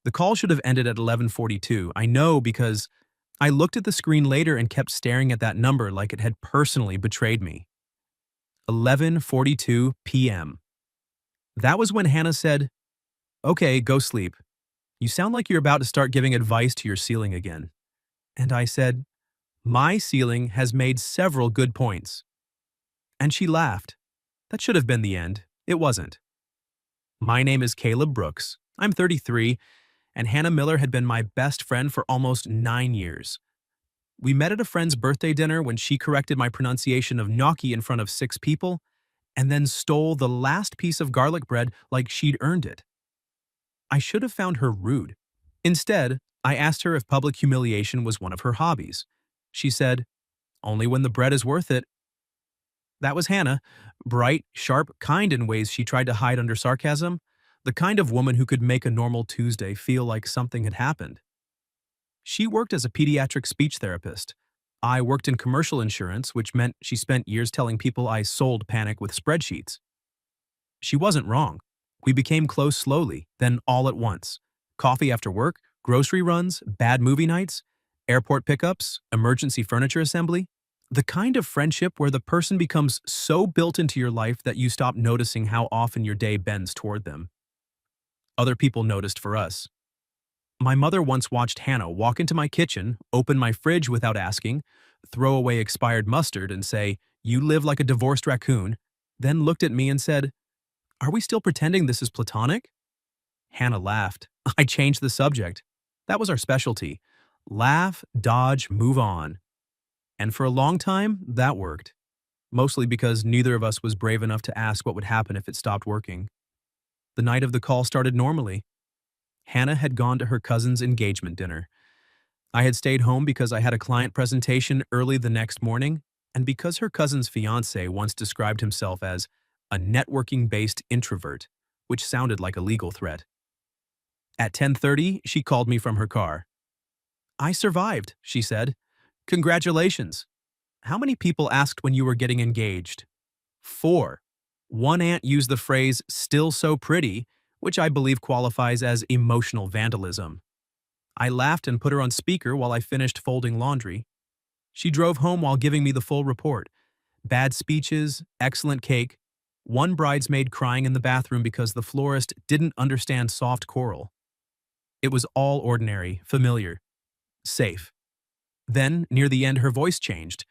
The call should have ended at 11:42. I know because I looked at the screen later and kept staring at that number like it had personally betrayed me. 11:42 p.m. That was when Hannah said, "Okay, go sleep. You sound like you're about to start giving advice to your ceiling again." And I said, "My ceiling has made several good points." And she laughed. That should have been the end. It wasn't. My name is Caleb Brooks. I'm 33, and Hannah Miller had been my best friend for almost 9 years. We met at a friend's birthday dinner when she corrected my pronunciation of gnocchi in front of 6 people, and then stole the last piece of garlic bread like she'd earned it. I should have found her rude. Instead, I asked her if public humiliation was one of her hobbies. She said, "Only when the bread is worth it." That was Hannah, bright, sharp, kind in ways she tried to hide under sarcasm, the kind of woman who could make a normal Tuesday feel like something had happened. She worked as a pediatric speech therapist. I worked in commercial insurance, which meant she spent years telling people I sold panic with spreadsheets. She wasn't wrong. We became close slowly, then all at once. Coffee after work, grocery runs, bad movie nights, airport pickups, emergency furniture assembly. The kind of friendship where the person becomes so built into your life that you stop noticing how often your day bends toward them. Other people noticed for us. My mother once watched Hannah walk into my kitchen, open my fridge without asking, throw away expired mustard and say, "You live like a divorced raccoon," then looked at me and said, "Are we still pretending this is platonic?" Hannah laughed. I changed the subject. That was our specialty. Laugh, dodge, move on. And for a long time, that worked. Mostly because neither of us was brave enough to ask what would happen if it stopped working. The night of the call started normally. Hannah had gone to her cousin's engagement dinner. I had stayed home because I had a client presentation early the next morning, and because her cousin's fiancé once described himself as a networking-based introvert, which sounded like a legal threat. At 10:30, she called me from her car. "I survived," she said. "Congratulations." "How many people asked when you were getting engaged?" "4. One aunt used the phrase, 'still so pretty,' which I believe qualifies as emotional vandalism." I laughed and put her on speaker while I finished folding laundry. She drove home while giving me the full report. Bad speeches, excellent cake, one bridesmaid crying in the bathroom because the florist didn't understand soft coral. It was all ordinary, familiar, safe. Then, near the end, her voice changed.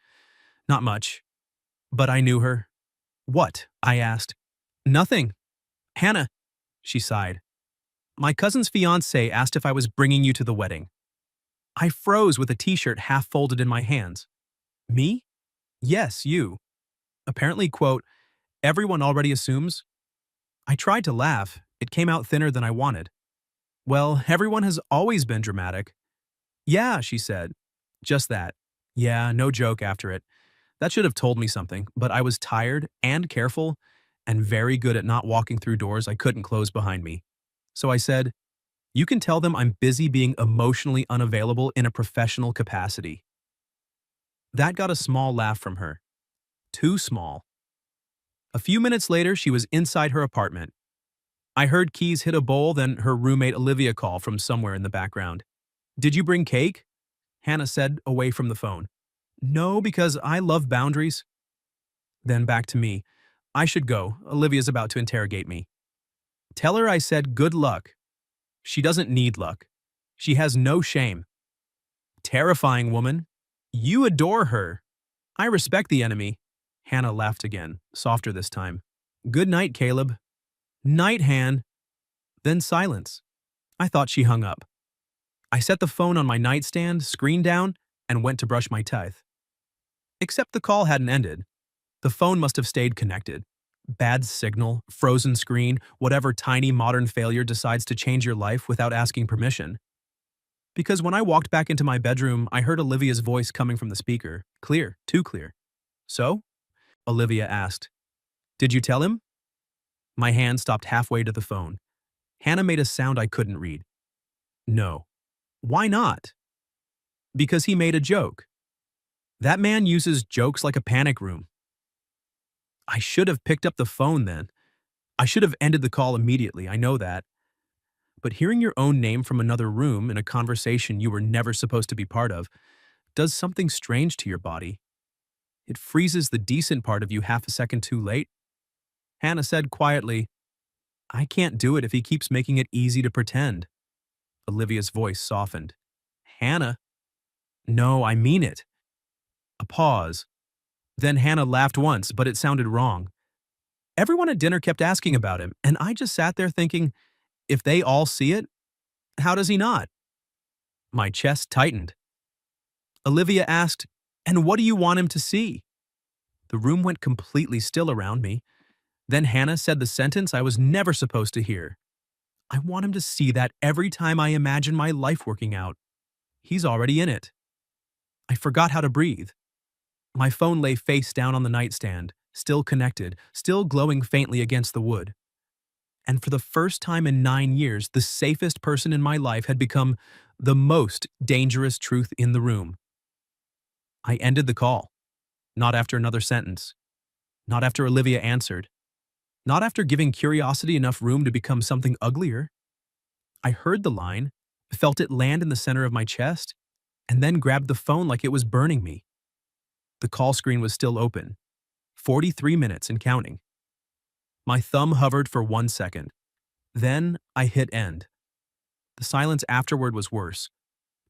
Not much. But I knew her. "What?" I asked. "Nothing. Hannah," she sighed. "My cousin's fiancé asked if I was bringing you to the wedding." I froze with a t-shirt half folded in my hands. "Me?" "Yes, you. Apparently, quote, everyone already assumes." I tried to laugh. It came out thinner than I wanted. "Well, everyone has always been dramatic." "Yeah," she said. Just that. Yeah, no joke after it. That should have told me something, but I was tired and careful and very good at not walking through doors I couldn't close behind me. So I said, "You can tell them I'm busy being emotionally unavailable in a professional capacity." That got a small laugh from her. Too small. A few minutes later, she was inside her apartment. I heard keys hit a bowl, then her roommate Olivia call from somewhere in the background. "Did you bring cake?" Hannah said, away from the phone. "No, because I love boundaries." Then back to me. "I should go. Olivia's about to interrogate me." "Tell her I said good luck." "She doesn't need luck. She has no shame." "Terrifying woman." "You adore her." "I respect the enemy." Hannah laughed again, softer this time. "Good night, Caleb." "Night, Han." Then silence. I thought she hung up. I set the phone on my nightstand, screen down, and went to brush my teeth. Except the call hadn't ended. The phone must have stayed connected. Bad signal, frozen screen, whatever tiny modern failure decides to change your life without asking permission. Because when I walked back into my bedroom, I heard Olivia's voice coming from the speaker. Clear, too clear. "So?" Olivia asked. "Did you tell him?" My hand stopped halfway to the phone. Hannah made a sound I couldn't read. "No." "Why not?" "Because he made a joke. That man uses jokes like a panic room." I should have picked up the phone then. I should have ended the call immediately, I know that. But hearing your own name from another room in a conversation you were never supposed to be part of does something strange to your body. It freezes the decent part of you half a second too late. Hannah said quietly, I can't do it if he keeps making it easy to pretend. Olivia's voice softened. Hannah? No, I mean it. A pause. Then Hannah laughed once, but it sounded wrong. Everyone at dinner kept asking about him, and I just sat there thinking, if they all see it, how does he not? My chest tightened. Olivia asked, and what do you want him to see? The room went completely still around me. Then Hannah said the sentence I was never supposed to hear. I want him to see that every time I imagine my life working out. He's already in it. I forgot how to breathe. My phone lay face down on the nightstand, still connected, still glowing faintly against the wood. And for the first time in 9 years, the safest person in my life had become the most dangerous truth in the room. I ended the call. Not after another sentence. Not after Olivia answered. Not after giving curiosity enough room to become something uglier. I heard the line, felt it land in the center of my chest, and then grabbed the phone like it was burning me. The call screen was still open. 43 minutes and counting. My thumb hovered for 1 second. Then I hit end. The silence afterward was worse,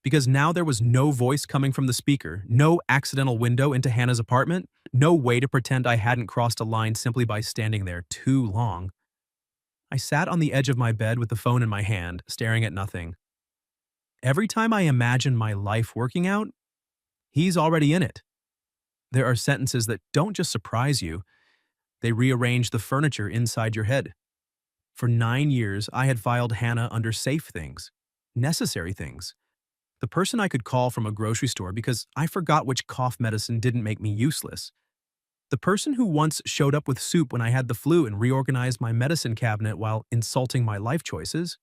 because now there was no voice coming from the speaker, no accidental window into Hannah's apartment, no way to pretend I hadn't crossed a line simply by standing there too long. I sat on the edge of my bed with the phone in my hand, staring at nothing. Every time I imagine my life working out, he's already in it. There are sentences that don't just surprise you, they rearrange the furniture inside your head. For 9 years, I had filed Hannah under safe things, necessary things. The person I could call from a grocery store because I forgot which cough medicine didn't make me useless. The person who once showed up with soup when I had the flu and reorganized my medicine cabinet while insulting my life choices.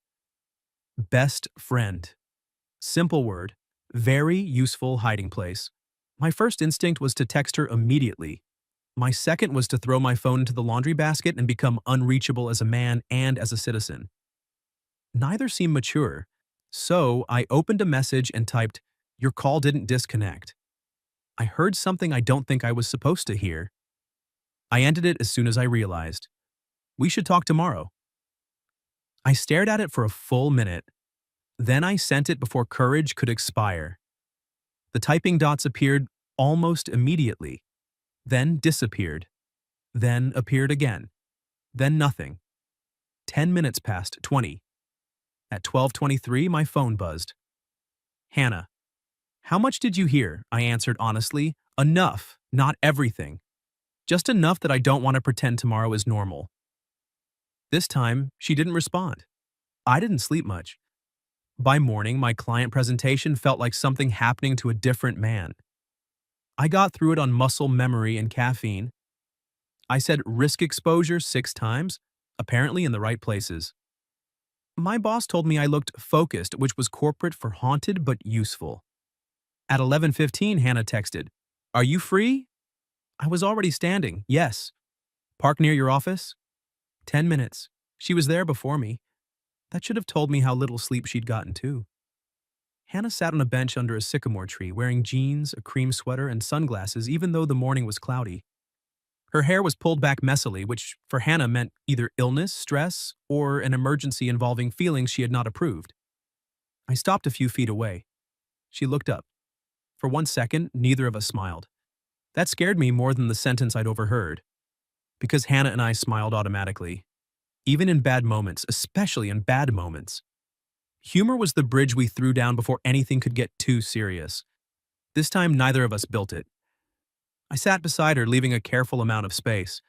Best friend. Simple word, very useful hiding place. My first instinct was to text her immediately. My second was to throw my phone into the laundry basket and become unreachable as a man and as a citizen. Neither seemed mature, so I opened a message and typed, "Your call didn't disconnect." I heard something I don't think I was supposed to hear. I ended it as soon as I realized. We should talk tomorrow. I stared at it for a full minute. Then I sent it before courage could expire. The typing dots appeared almost immediately, then disappeared, then appeared again, then nothing. 10 minutes passed, 20. At 12:23, my phone buzzed. Hannah. How much did you hear? I answered honestly. Enough, not everything. Just enough that I don't want to pretend tomorrow is normal. This time, she didn't respond. I didn't sleep much. By morning, my client presentation felt like something happening to a different man. I got through it on muscle memory and caffeine. I said risk exposure 6 times, apparently in the right places. My boss told me I looked focused, which was corporate for haunted but useful. At 11:15, Hannah texted, "Are you free?" I was already standing. Yes. Park near your office? 10 minutes. She was there before me. That should have told me how little sleep she'd gotten, too. Hannah sat on a bench under a sycamore tree, wearing jeans, a cream sweater, and sunglasses, even though the morning was cloudy. Her hair was pulled back messily, which for Hannah meant either illness, stress, or an emergency involving feelings she had not approved. I stopped a few feet away. She looked up. For 1 second, neither of us smiled. That scared me more than the sentence I'd overheard. Because Hannah and I smiled automatically. Even in bad moments, especially in bad moments. Humor was the bridge we threw down before anything could get too serious. This time, neither of us built it. I sat beside her, leaving a careful amount of space.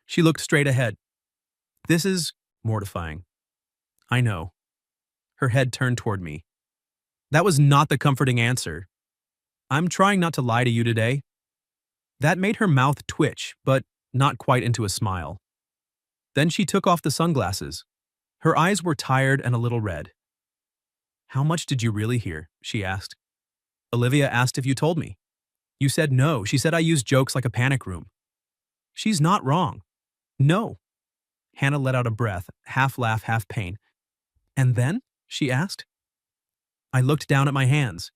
She looked straight ahead. This is mortifying. I know. Her head turned toward me. That was not the comforting answer. I'm trying not to lie to you today. That made her mouth twitch, but not quite into a smile. Then she took off the sunglasses. Her eyes were tired and a little red. How much did you really hear? She asked. Olivia asked if you told me. You said no. She said I used jokes like a panic room. She's not wrong. No. Hannah let out a breath, half laugh, half pain. And then? She asked. I looked down at my hands.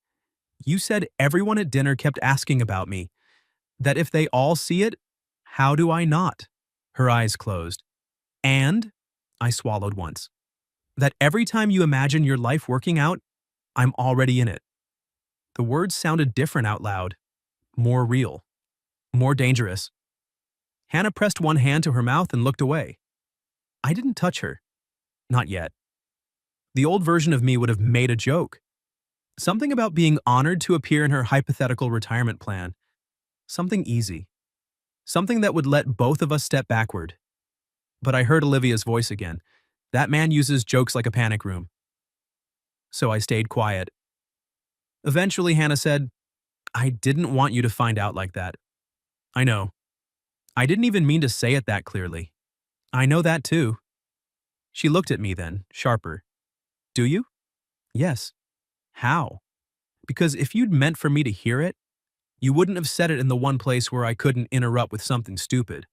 You said everyone at dinner kept asking about me, that if they all see it, how do I not? Her eyes closed. And, I swallowed once, that every time you imagine your life working out, I'm already in it. The words sounded different out loud, more real, more dangerous. Hannah pressed one hand to her mouth and looked away. I didn't touch her. Not yet. The old version of me would have made a joke. Something about being honored to appear in her hypothetical retirement plan. Something easy. Something that would let both of us step backward. But I heard Olivia's voice again. That man uses jokes like a panic room. So I stayed quiet. Eventually, Hannah said, I didn't want you to find out like that. I know. I didn't even mean to say it that clearly. I know that too. She looked at me then, sharper. Do you? Yes. How? Because if you'd meant for me to hear it, you wouldn't have said it in the one place where I couldn't interrupt with something stupid.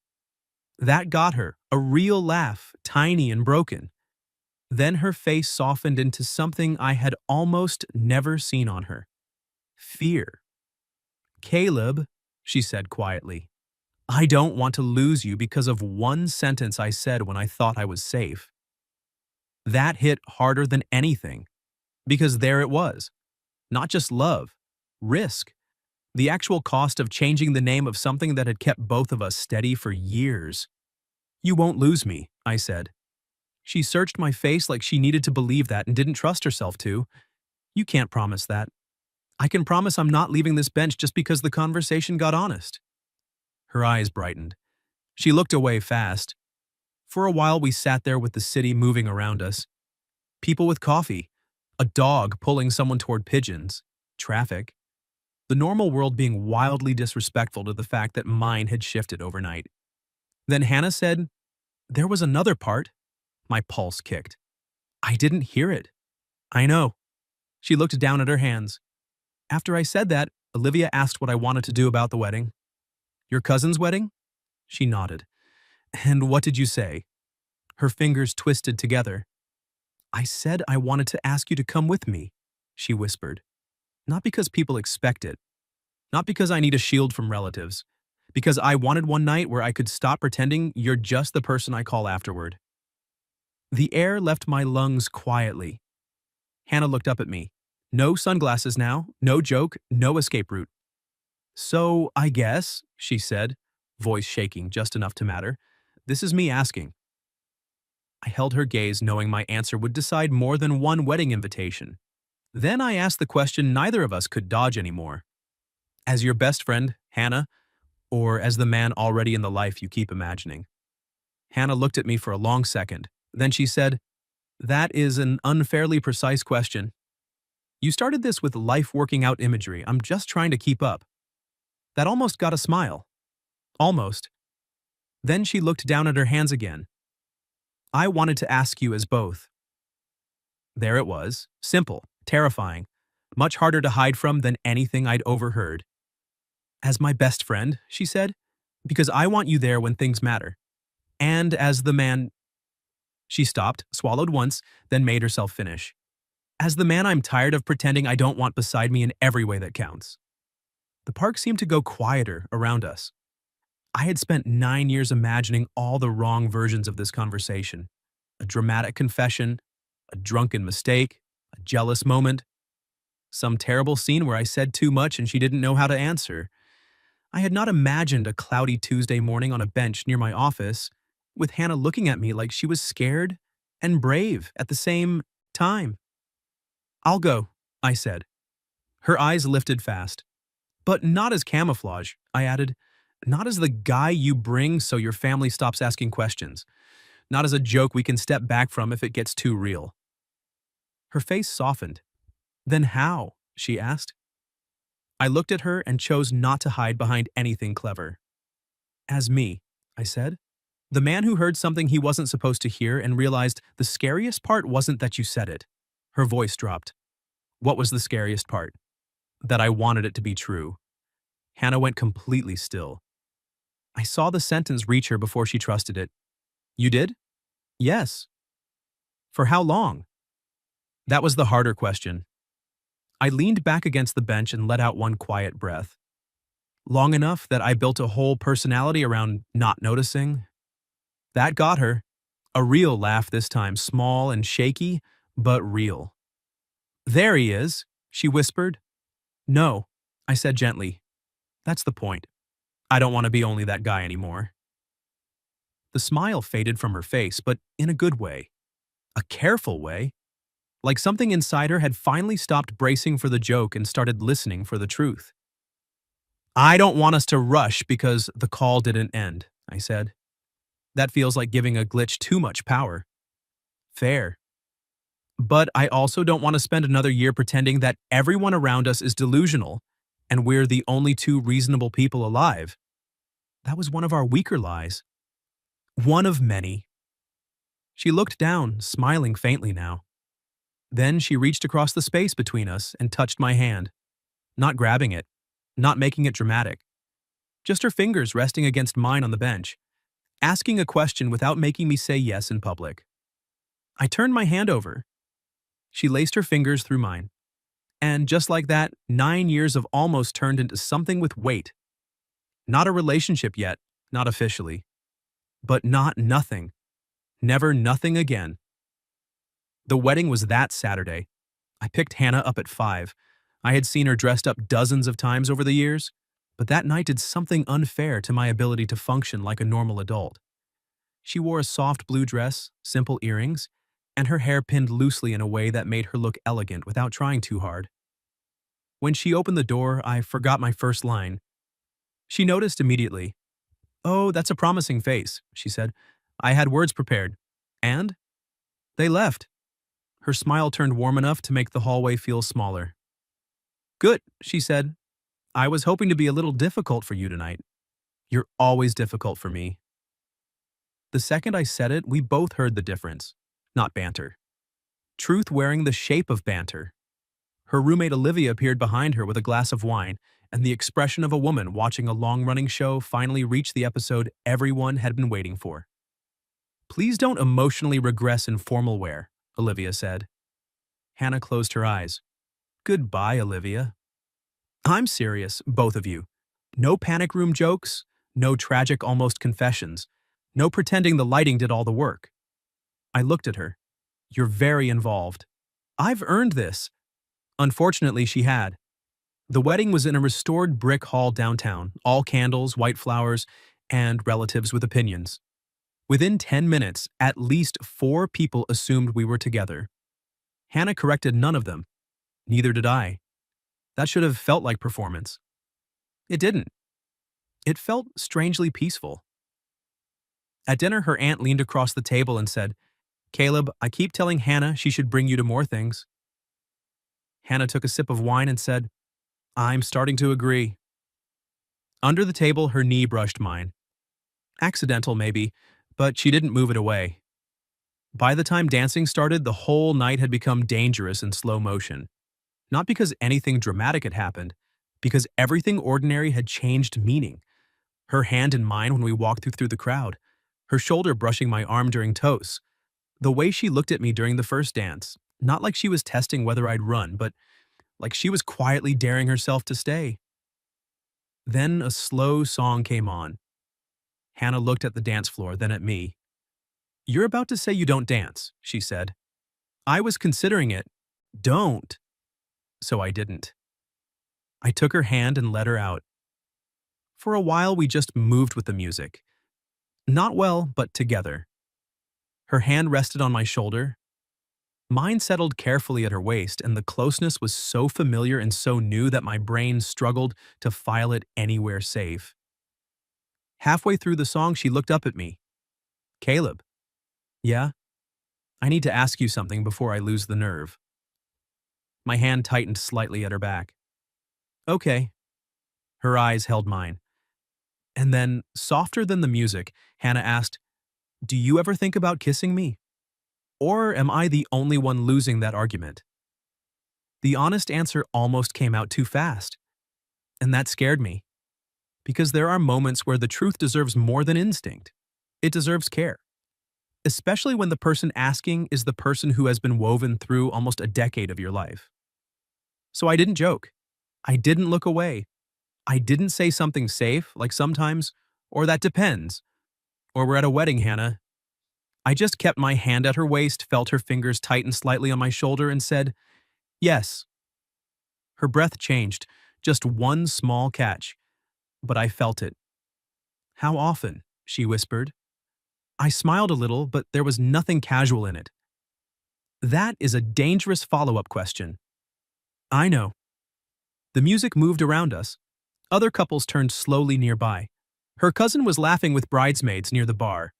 That got her, a real laugh, tiny and broken. Then her face softened into something I had almost never seen on her. Fear. Caleb, she said quietly, I don't want to lose you because of one sentence I said when I thought I was safe. That hit harder than anything, because there it was. Not just love, risk. The actual cost of changing the name of something that had kept both of us steady for years. You won't lose me, I said. She searched my face like she needed to believe that and didn't trust herself to. You can't promise that. I can promise I'm not leaving this bench just because the conversation got honest. Her eyes brightened. She looked away fast. For a while we sat there with the city moving around us. People with coffee, a dog pulling someone toward pigeons, traffic. The normal world being wildly disrespectful to the fact that mine had shifted overnight. Then Hannah said, there was another part. My pulse kicked. I didn't hear it. I know. She looked down at her hands. After I said that, Olivia asked what I wanted to do about the wedding. Your cousin's wedding? She nodded. And what did you say? Her fingers twisted together. I said I wanted to ask you to come with me, she whispered. Not because people expect it. Not because I need a shield from relatives. Because I wanted one night where I could stop pretending you're just the person I call afterward. The air left my lungs quietly. Hannah looked up at me. No sunglasses now, no joke, no escape route. So, I guess, she said, voice shaking just enough to matter, this is me asking. I held her gaze knowing my answer would decide more than one wedding invitation. Then I asked the question neither of us could dodge anymore. As your best friend, Hannah, or as the man already in the life you keep imagining? Hannah looked at me for a long second. Then she said, that is an unfairly precise question. You started this with life working out imagery. I'm just trying to keep up. That almost got a smile. Almost. Then she looked down at her hands again. I wanted to ask you as both. There it was, simple, terrifying, much harder to hide from than anything I'd overheard. As my best friend, she said, because I want you there when things matter. And as the man... She stopped, swallowed once, then made herself finish. As the man I'm tired of pretending I don't want beside me in every way that counts. The park seemed to go quieter around us. I had spent 9 years imagining all the wrong versions of this conversation. A dramatic confession, a drunken mistake, a jealous moment, some terrible scene where I said too much and she didn't know how to answer. I had not imagined a cloudy Tuesday morning on a bench near my office, with Hannah looking at me like she was scared and brave at the same time. I'll go, I said. Her eyes lifted fast. But not as camouflage, I added. Not as the guy you bring so your family stops asking questions. Not as a joke we can step back from if it gets too real. Her face softened. Then how? She asked. I looked at her and chose not to hide behind anything clever. As me, I said. The man who heard something he wasn't supposed to hear and realized the scariest part wasn't that you said it. Her voice dropped. What was the scariest part? That I wanted it to be true. Hannah went completely still. I saw the sentence reach her before she trusted it. You did? Yes. For how long? That was the harder question. I leaned back against the bench and let out one quiet breath. Long enough that I built a whole personality around not noticing. That got her. A real laugh this time, small and shaky, but real. There he is, she whispered. No, I said gently. That's the point. I don't want to be only that guy anymore. The smile faded from her face, but in a good way. A careful way. Like something inside her had finally stopped bracing for the joke and started listening for the truth. I don't want us to rush because the call didn't end, I said. That feels like giving a glitch too much power. Fair. But I also don't want to spend another year pretending that everyone around us is delusional and we're the only two reasonable people alive. That was one of our weaker lies. One of many. She looked down, smiling faintly now. Then she reached across the space between us and touched my hand, not grabbing it, not making it dramatic. Just her fingers resting against mine on the bench, asking a question without making me say yes in public. I turned my hand over. She laced her fingers through mine. And just like that, 9 years of almost turned into something with weight. Not a relationship yet, not officially. But not nothing. Never nothing again. The wedding was that Saturday. I picked Hannah up at 5. I had seen her dressed up dozens of times over the years, but that night did something unfair to my ability to function like a normal adult. She wore a soft blue dress, simple earrings, and her hair pinned loosely in a way that made her look elegant without trying too hard. When she opened the door, I forgot my first line. She noticed immediately. "Oh, that's a promising face," she said. "I had words prepared." And? They left. Her smile turned warm enough to make the hallway feel smaller. "Good," she said. "I was hoping to be a little difficult for you tonight. You're always difficult for me." The second I said it, we both heard the difference. Not banter. Truth wearing the shape of banter. Her roommate Olivia appeared behind her with a glass of wine, and the expression of a woman watching a long-running show finally reached the episode everyone had been waiting for. "Please don't emotionally regress in formal wear," Olivia said. Hannah closed her eyes. "Goodbye, Olivia." "I'm serious, both of you. No panic room jokes, no tragic almost confessions, no pretending the lighting did all the work." I looked at her. "You're very involved." "I've earned this." Unfortunately, she had. The wedding was in a restored brick hall downtown, all candles, white flowers, and relatives with opinions. Within 10 minutes, at least 4 people assumed we were together. Hannah corrected none of them. Neither did I. That should have felt like performance. It didn't. It felt strangely peaceful. At dinner, her aunt leaned across the table and said, "Caleb, I keep telling Hannah she should bring you to more things." Hannah took a sip of wine and said, "I'm starting to agree." Under the table, her knee brushed mine. Accidental, maybe, but she didn't move it away. By the time dancing started, the whole night had become dangerous in slow motion. Not because anything dramatic had happened, because everything ordinary had changed meaning. Her hand in mine when we walked through the crowd, her shoulder brushing my arm during toasts, the way she looked at me during the first dance, not like she was testing whether I'd run, but like she was quietly daring herself to stay. Then a slow song came on. Hannah looked at the dance floor, then at me. "You're about to say you don't dance," she said. I was considering it. Don't. So I didn't. I took her hand and led her out. For a while, we just moved with the music. Not well, but together. Her hand rested on my shoulder. Mine settled carefully at her waist, and the closeness was so familiar and so new that my brain struggled to file it anywhere safe. Halfway through the song, she looked up at me. "Caleb." "Yeah? I need to ask you something before I lose the nerve." My hand tightened slightly at her back. "Okay." Her eyes held mine. And then, softer than the music, Hannah asked, "Do you ever think about kissing me? Or am I the only one losing that argument?" The honest answer almost came out too fast. And that scared me. Because there are moments where the truth deserves more than instinct. It deserves care. especially when the person asking is the person who has been woven through almost a decade of your life. So I didn't joke. I didn't look away. I didn't say something safe, like sometimes, or that depends, or we're at a wedding, Hannah. I just kept my hand at her waist, felt her fingers tighten slightly on my shoulder, and said, yes. Her breath changed, just one small catch, but I felt it. How often? She whispered. I smiled a little, but there was nothing casual in it. That is a dangerous follow-up question. I know. The music moved around us. Other couples turned slowly nearby. Her cousin was laughing with bridesmaids near the bar.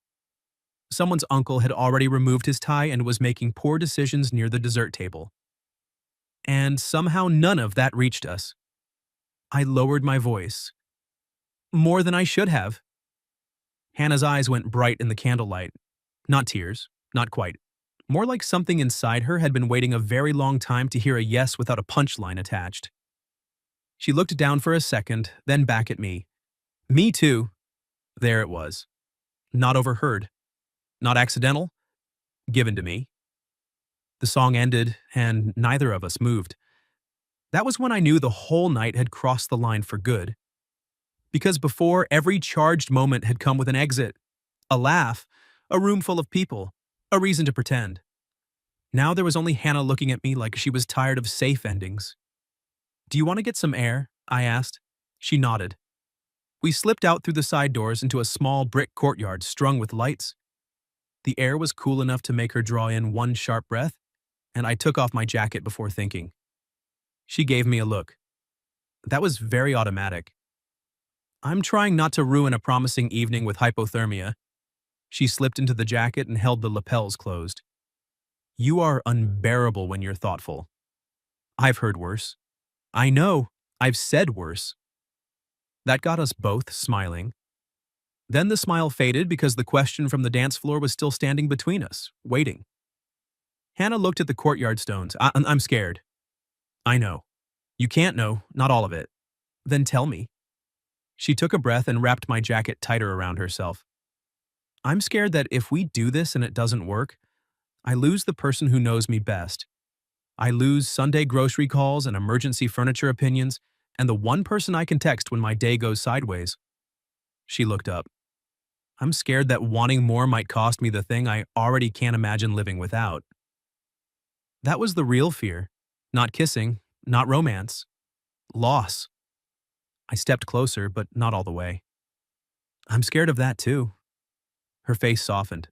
Someone's uncle had already removed his tie and was making poor decisions near the dessert table. And somehow none of that reached us. I lowered my voice. More than I should have. Hannah's eyes went bright in the candlelight. Not tears, not quite. More like something inside her had been waiting a very long time to hear a yes without a punchline attached. She looked down for a second, then back at me. Me too. There it was. Not overheard. Not accidental. Given to me. The song ended, and neither of us moved. That was when I knew the whole night had crossed the line for good. Because before, every charged moment had come with an exit. A laugh, a room full of people, a reason to pretend. Now there was only Hannah looking at me like she was tired of safe endings. Do you want to get some air? I asked. She nodded. We slipped out through the side doors into a small brick courtyard strung with lights. The air was cool enough to make her draw in one sharp breath, and I took off my jacket before thinking. She gave me a look. That was very automatic. I'm trying not to ruin a promising evening with hypothermia. She slipped into the jacket and held the lapels closed. You are unbearable when you're thoughtful. I've heard worse. I know, I've said worse. That got us both smiling. Then the smile faded because the question from the dance floor was still standing between us, waiting. Hannah looked at the courtyard stones. I'm scared. I know. You can't know, not all of it. Then tell me. She took a breath and wrapped my jacket tighter around herself. I'm scared that if we do this and it doesn't work, I lose the person who knows me best. I lose Sunday grocery calls and emergency furniture opinions, and the one person I can text when my day goes sideways. She looked up. I'm scared that wanting more might cost me the thing I already can't imagine living without. That was the real fear. Not kissing, not romance. Loss. I stepped closer, but not all the way. I'm scared of that too. Her face softened.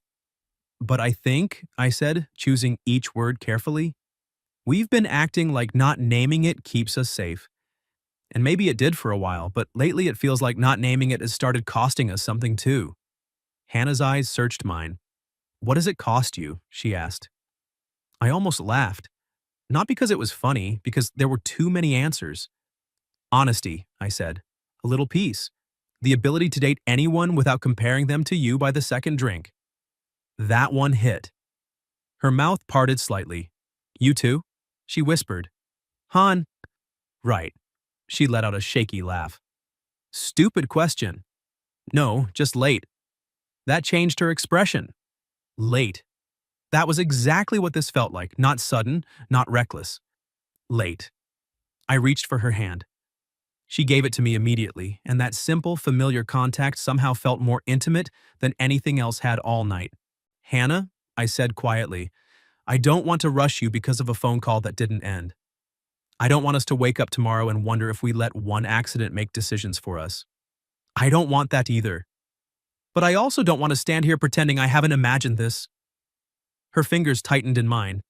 But I think, I said, choosing each word carefully, we've been acting like not naming it keeps us safe. And maybe it did for a while, but lately it feels like not naming it has started costing us something too. Hannah's eyes searched mine. What does it cost you? She asked. I almost laughed. Not because it was funny, because there were too many answers. Honesty, I said. A little peace. The ability to date anyone without comparing them to you by the second drink. That one hit. Her mouth parted slightly. You too? She whispered. Han. Right. She let out a shaky laugh. Stupid question. No, just late. That changed her expression. Late. That was exactly what this felt like. Not sudden, not reckless. Late. I reached for her hand. She gave it to me immediately, and that simple, familiar contact somehow felt more intimate than anything else had all night. Hannah, I said quietly, I don't want to rush you because of a phone call that didn't end. I don't want us to wake up tomorrow and wonder if we let one accident make decisions for us. I don't want that either. But I also don't want to stand here pretending I haven't imagined this. Her fingers tightened in mine.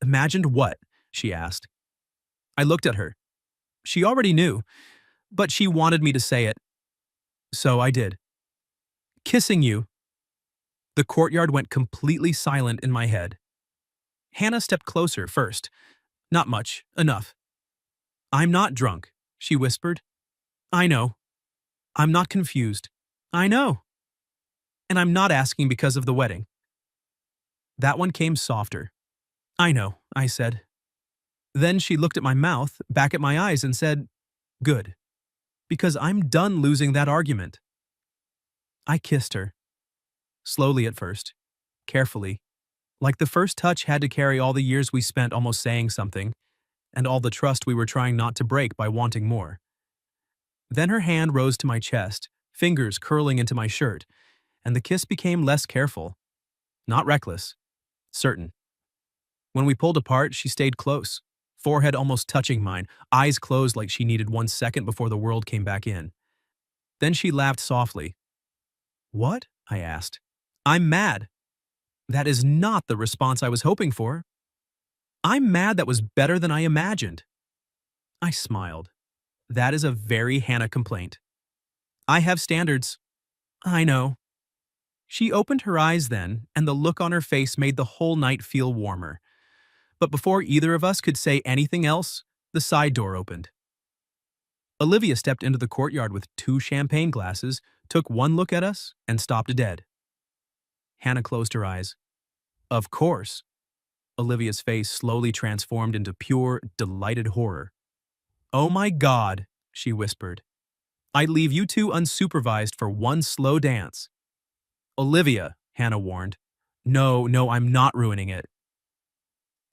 Imagined what? She asked. I looked at her. She already knew, but she wanted me to say it. So I did. Kissing you. The courtyard went completely silent in my head. Hannah stepped closer first. Not much, enough. I'm not drunk, she whispered. I know. I'm not confused. I know. And I'm not asking because of the wedding. That one came softer. I know, I said. Then she looked at my mouth, back at my eyes, and said, Good. Because I'm done losing that argument. I kissed her. Slowly at first. carefully, like the first touch had to carry all the years we spent almost saying something, and all the trust we were trying not to break by wanting more. Then her hand rose to my chest, fingers curling into my shirt, and the kiss became less careful. Not reckless, certain. When we pulled apart, she stayed close, forehead almost touching mine, eyes closed like she needed 1 second before the world came back in. Then she laughed softly. What? I asked. I'm mad. That is not the response I was hoping for. I'm mad that was better than I imagined. I smiled. That is a very Hannah complaint. I have standards. I know. She opened her eyes then, and the look on her face made the whole night feel warmer. But before either of us could say anything else, the side door opened. Olivia stepped into the courtyard with 2 champagne glasses, took one look at us, and stopped dead. Hannah closed her eyes. Of course. Olivia's face slowly transformed into pure, delighted horror. Oh my God, she whispered. I'd leave you two unsupervised for one slow dance. Olivia, Hannah warned. No, I'm not ruining it.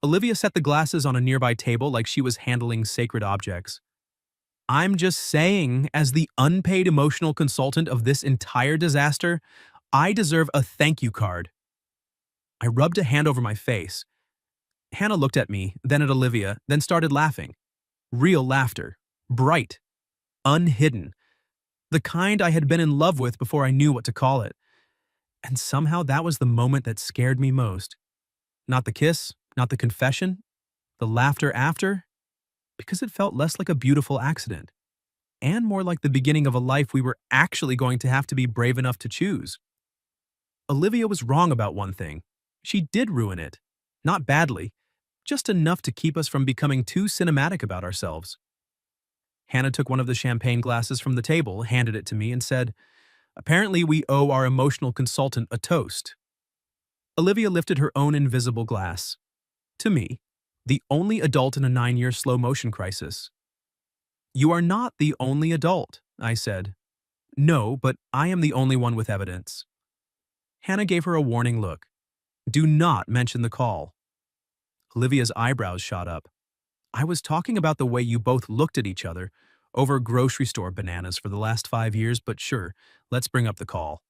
Olivia set the glasses on a nearby table like she was handling sacred objects. I'm just saying, as the unpaid emotional consultant of this entire disaster, I deserve a thank you card. I rubbed a hand over my face. Hannah looked at me, then at Olivia, then started laughing. Real laughter. Bright. Unhidden. The kind I had been in love with before I knew what to call it. And somehow that was the moment that scared me most. Not the kiss, not the confession, the laughter after, because it felt less like a beautiful accident, and more like the beginning of a life we were actually going to have to be brave enough to choose. Olivia was wrong about one thing. She did ruin it. Not badly, just enough to keep us from becoming too cinematic about ourselves. Hannah took one of the champagne glasses from the table, handed it to me, and said, Apparently we owe our emotional consultant a toast. Olivia lifted her own invisible glass. To me, the only adult in a 9-year slow-motion crisis. You are not the only adult, I said. No, but I am the only one with evidence. Hannah gave her a warning look. Do not mention the call. Olivia's eyebrows shot up. I was talking about the way you both looked at each other over grocery store bananas for the last 5 years, but sure, let's bring up the call.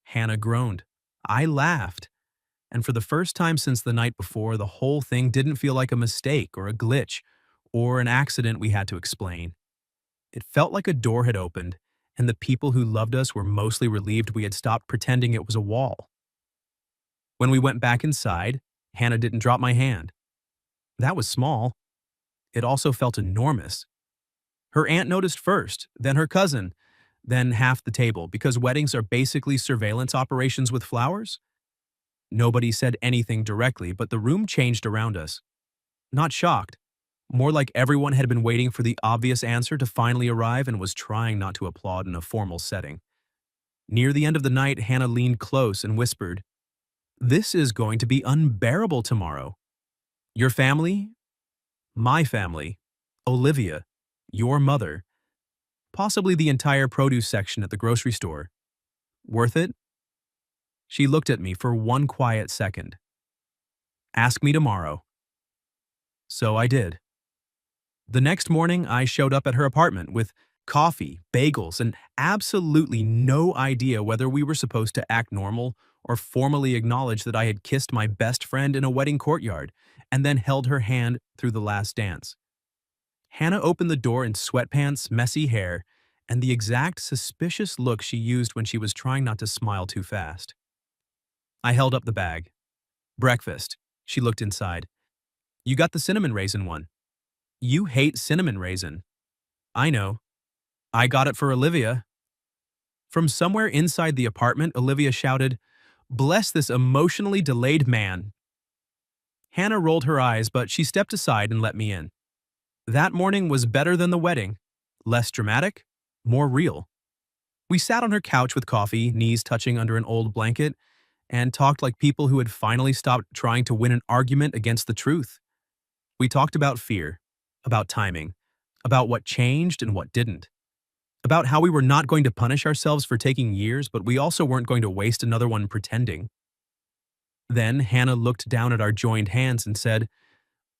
Hannah groaned. I laughed. And for the first time since the night before, the whole thing didn't feel like a mistake or a glitch or an accident we had to explain. It felt like a door had opened, and the people who loved us were mostly relieved we had stopped pretending it was a wall. When we went back inside, Hannah didn't drop my hand. That was small. It also felt enormous. Her aunt noticed first, then her cousin, then half the table, because weddings are basically surveillance operations with flowers. Nobody said anything directly, but the room changed around us. Not shocked. More like everyone had been waiting for the obvious answer to finally arrive and was trying not to applaud in a formal setting. Near the end of the night, Hannah leaned close and whispered, This is going to be unbearable tomorrow. Your family, my family, Olivia, your mother, possibly the entire produce section at the grocery store. Worth it? She looked at me for one quiet second. Ask me tomorrow. So I did. The next morning, I showed up at her apartment with coffee, bagels, and absolutely no idea whether we were supposed to act normal or formally acknowledge that I had kissed my best friend in a wedding courtyard and then held her hand through the last dance. Hannah opened the door in sweatpants, messy hair, and the exact suspicious look she used when she was trying not to smile too fast. I held up the bag. Breakfast. She looked inside. You got the cinnamon raisin one. You hate cinnamon raisin. I know. I got it for Olivia. From somewhere inside the apartment, Olivia shouted, Bless this emotionally delayed man. Hannah rolled her eyes, but she stepped aside and let me in. That morning was better than the wedding. Less dramatic, more real. We sat on her couch with coffee, knees touching under an old blanket, and talked like people who had finally stopped trying to win an argument against the truth. We talked about fear, about timing, about what changed and what didn't, about how we were not going to punish ourselves for taking years, but we also weren't going to waste another one pretending. Then Hannah looked down at our joined hands and said,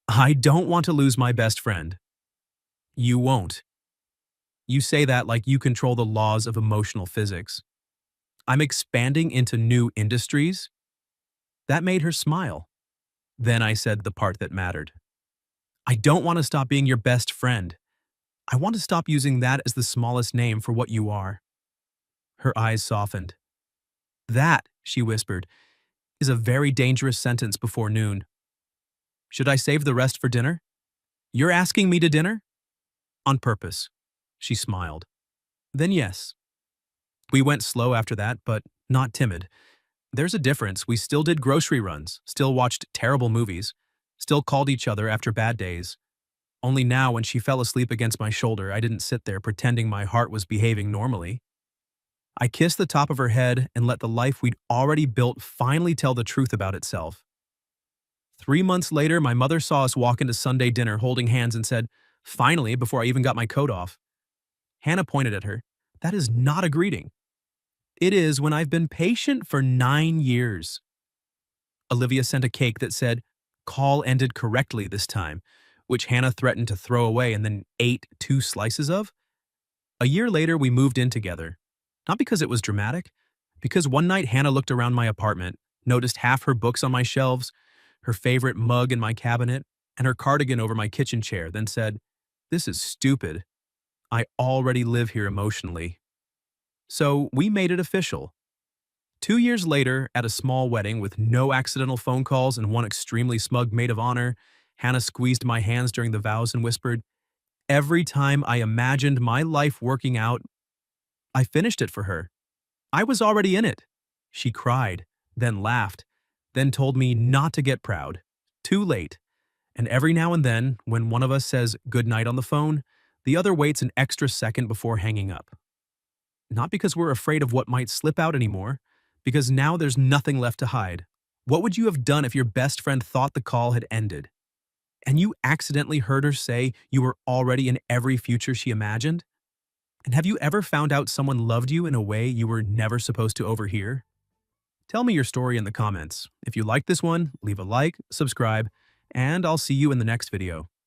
I don't want to lose my best friend. You won't. You say that like you control the laws of emotional physics. I'm expanding into new industries? That made her smile. Then I said the part that mattered. I don't want to stop being your best friend. I want to stop using that as the smallest name for what you are. Her eyes softened. That, she whispered, is a very dangerous sentence before noon. Should I save the rest for dinner? You're asking me to dinner? On purpose. She smiled. Then yes. We went slow after that, but not timid. There's a difference. We still did grocery runs, still watched terrible movies, still called each other after bad days. Only now, when she fell asleep against my shoulder, I didn't sit there pretending my heart was behaving normally. I kissed the top of her head and let the life we'd already built finally tell the truth about itself. 3 months later, my mother saw us walk into Sunday dinner holding hands and said, finally, before I even got my coat off. Hannah pointed at her. That is not a greeting. It is when I've been patient for 9 years. Olivia sent a cake that said, call ended correctly this time, which Hannah threatened to throw away and then ate 2 slices of. A year later, we moved in together. Not because it was dramatic, because one night Hannah looked around my apartment, noticed half her books on my shelves, her favorite mug in my cabinet, and her cardigan over my kitchen chair, then said, this is stupid. I already live here emotionally. So we made it official. 2 years later, at a small wedding with no accidental phone calls and one extremely smug maid of honor, Hannah squeezed my hands during the vows and whispered, every time I imagined my life working out, I finished it for her. I was already in it. She cried, then laughed, then told me not to get proud. Too late. And every now and then, when one of us says goodnight on the phone, the other waits an extra second before hanging up. Not because we're afraid of what might slip out anymore, because now there's nothing left to hide. What would you have done if your best friend thought the call had ended? And you accidentally heard her say you were already in every future she imagined? And have you ever found out someone loved you in a way you were never supposed to overhear? Tell me your story in the comments. If you liked this one, leave a like, subscribe, and I'll see you in the next video.